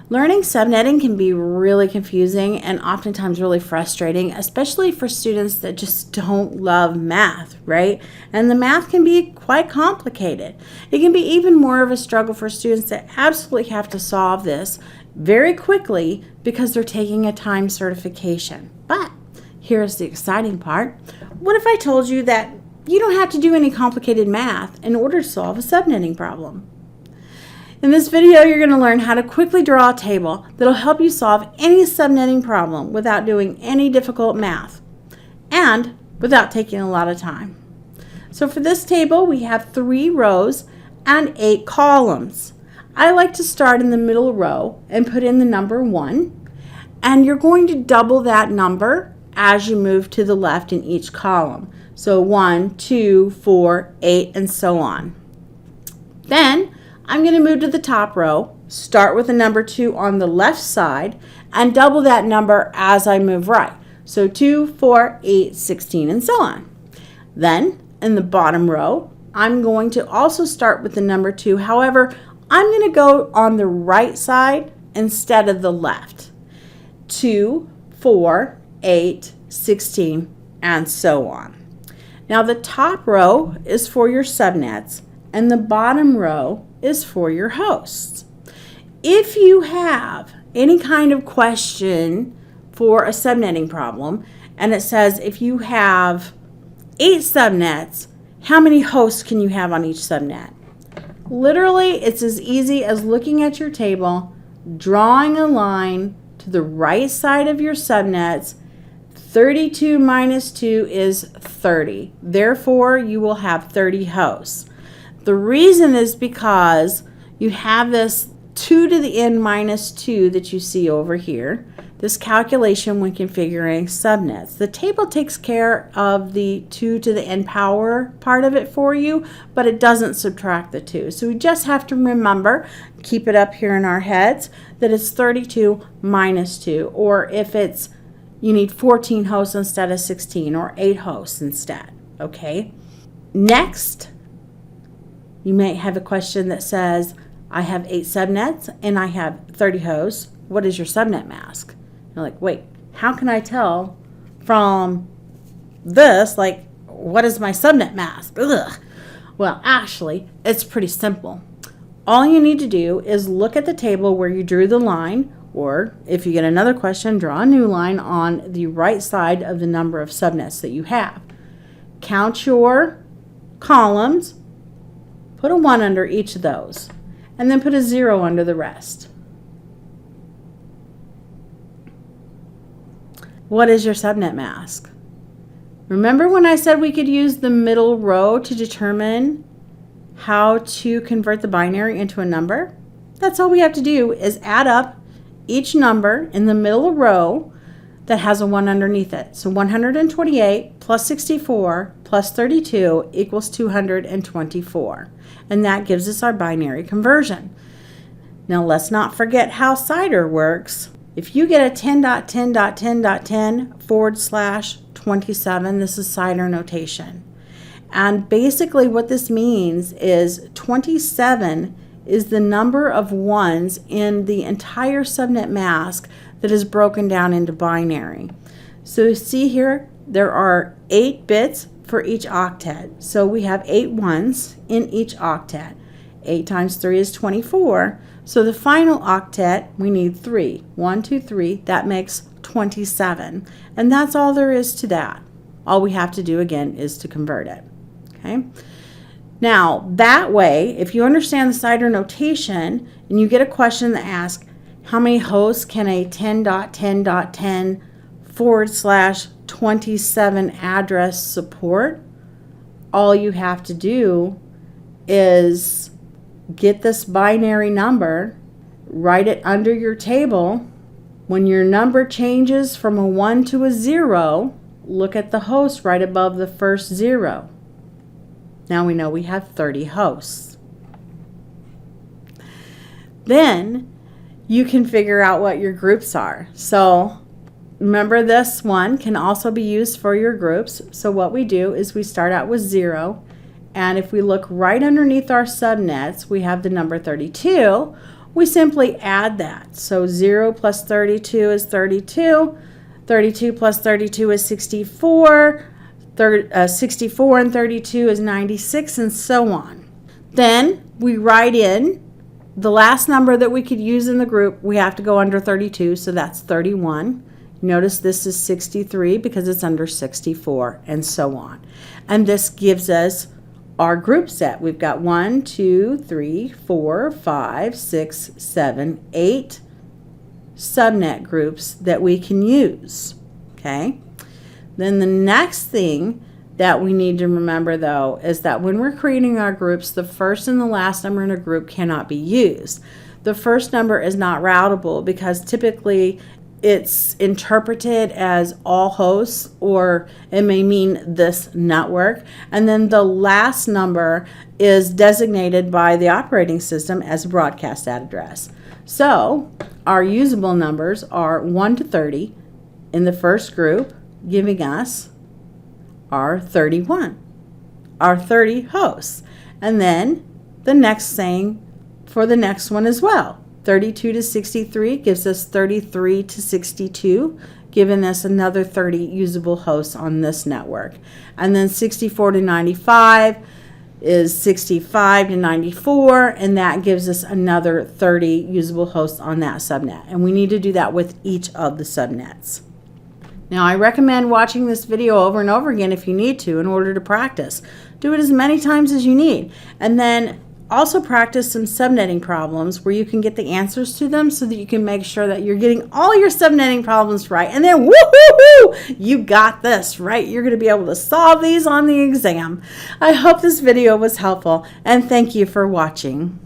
Learning subnetting can be really confusing and oftentimes really frustrating, especially for students that just don't love math, right? And the math can be quite complicated. It can be even more of a struggle for students that absolutely have to solve this very quickly because they're taking a time certification. But here's the exciting part. What if I told you that you don't have to do any complicated math in order to solve a subnetting problem? In this video, you're going to learn how to quickly draw a table that'll help you solve any subnetting problem without doing any difficult math and without taking a lot of time. So for this table, we have 3 rows and 8 columns. I like to start in the middle row and put in the number 1, and you're going to double that number as you move to the left in each column. So 1, 2, 4, 8, and so on. Then I'm going to move to the top row, start with the number 2 on the left side, and double that number as I move right. So 2, 4, 8, 16, and so on. Then, in the bottom row, I'm going to also start with the number 2. However, I'm going to go on the right side instead of the left. 2, 4, 8, 16, and so on. Now, the top row is for your subnets, and the bottom row is for your hosts. If you have any kind of question for a subnetting problem, and it says if you have 8 subnets, how many hosts can you have on each subnet? Literally, it's as easy as looking at your table, drawing a line to the right side of your subnets. 32 minus 2 is 30. Therefore, you will have 30 hosts. The reason is because you have this 2 to the n minus 2 that you see over here, this calculation when configuring subnets. The table takes care of the 2 to the n power part of it for you, but it doesn't subtract the 2. So we just have to remember, keep it up here in our heads, that it's 32 minus 2, or if it's you need 14 hosts instead of 16, or 8 hosts instead, okay? Next, you may have a question that says, I have 8 subnets and I have 30 hosts. What is your subnet mask? You're like, wait, how can I tell from this, like, what is my subnet mask? Ugh. Well, actually, it's pretty simple. All you need to do is look at the table where you drew the line, or if you get another question, draw a new line on the right side of the number of subnets that you have. Count your columns. Put a 1 under each of those, and then put a 0 under the rest. What is your subnet mask? Remember when I said we could use the middle row to determine how to convert the binary into a number? That's all we have to do is add up each number in the middle row that has a 1 underneath it. So 128 plus 64 plus 32 equals 224. And that gives us our binary conversion. Now let's not forget how CIDR works. If you get a 10.10.10/27, this is CIDR notation. And basically what this means is 27 is the number of ones in the entire subnet mask that is broken down into binary. So see here, there are 8 bits for each octet. So we have 8 ones in each octet. 8 times 3 is 24. So the final octet, we need 3. 1, 2, 3. That makes 27. And that's all there is to that. All we have to do again is to convert it. Okay. Now, that way, if you understand the CIDR notation and you get a question that asks, how many hosts can a 10.10.10/27 address support? All you have to do is get this binary number, write it under your table. When your number changes from a 1 to a 0, look at the host right above the first 0. Now we know we have 30 hosts. Then you can figure out what your groups are. So remember, this one can also be used for your groups. So what we do is we start out with 0. And if we look right underneath our subnets, we have the number 32. we simply add that. So 0 plus 32 is 32. 32 plus 32 is 64. 64 and 32 is 96, and so on. Then we write in the last number that we could use in the group. We have to go under 32, so that's 31. Notice this is 63 because it's under 64, and so on. And this gives us our group set. We've got 1, 2, 3, 4, 5, 6, 7, 8 subnet groups that we can use. Okay? Then the next thing that we need to remember, though, is that when we're creating our groups, the first and the last number in a group cannot be used. The first number is not routable because typically it's interpreted as all hosts, or it may mean this network. And then the last number is designated by the operating system as a broadcast address. So our usable numbers are 1 to 30 in the first group, giving us our 31, our 30 hosts. And then the next thing for the next one as well. 32 to 63 gives us 33 to 62, giving us another 30 usable hosts on this network. And then 64 to 95 is 65 to 94, and that gives us another 30 usable hosts on that subnet. And we need to do that with each of the subnets. Now, I recommend watching this video over and over again if you need to in order to practice. Do it as many times as you need. And then also practice some subnetting problems where you can get the answers to them so that you can make sure that you're getting all your subnetting problems right. And then, woo-hoo-hoo, you got this, right? You're going to be able to solve these on the exam. I hope this video was helpful, and thank you for watching.